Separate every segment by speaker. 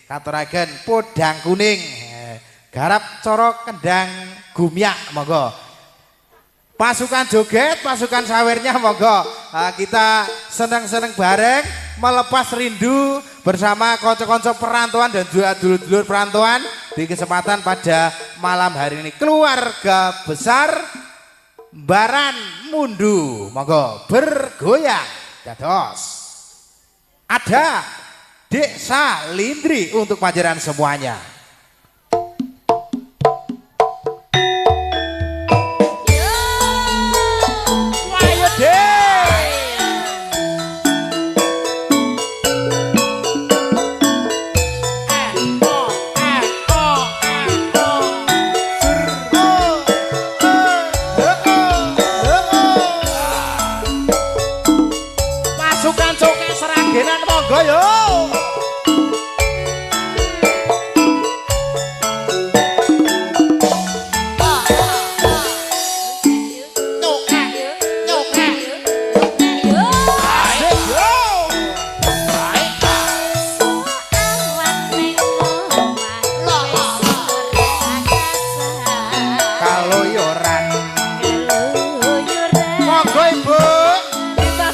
Speaker 1: katuraken podang kuning. Garap coro kendang gumyak monggo. Pasukan joget, pasukan sawernya monggo. Kita seneng-seneng bareng melepas rindu bersama konco-konco perantauan dan juga dulur-dulur perantauan di kesempatan pada malam hari ini. Keluarga besar Baran Mundu monggo bergoyang dados. Ada Desa Lindri untuk panjenengan semuanya.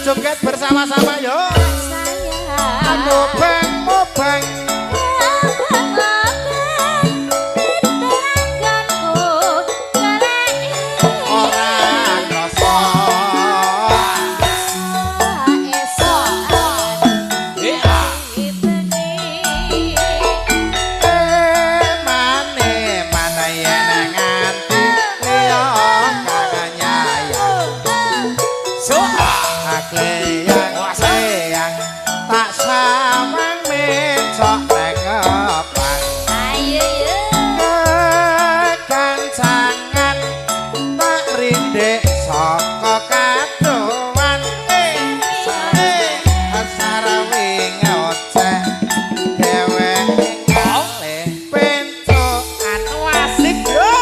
Speaker 1: Joget bersama-sama yo. Mobang mobang. Tak samang mencok lengepang. Kekancangan tak rindek saka kadoan. Sarawi ngocek dhewek ngalih pencokan wasik yo.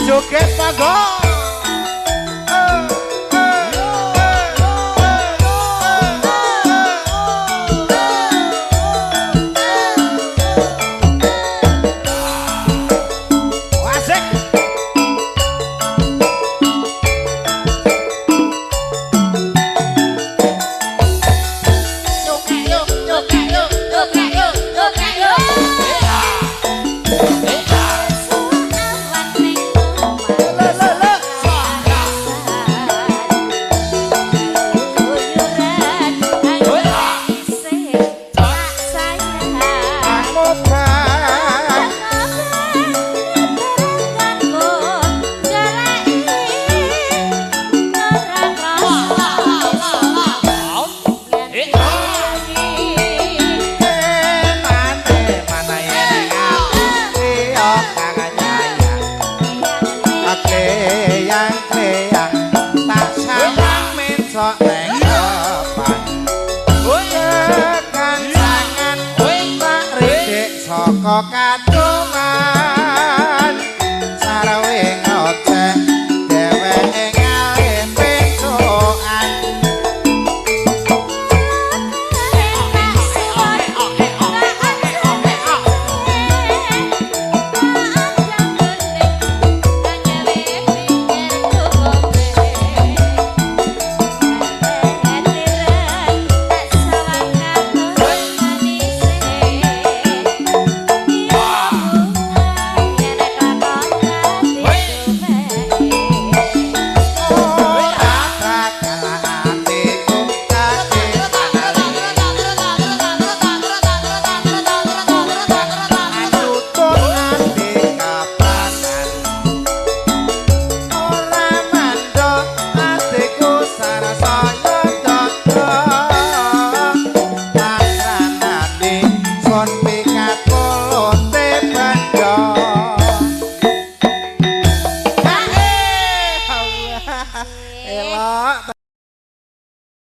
Speaker 1: Joget monggo. Saka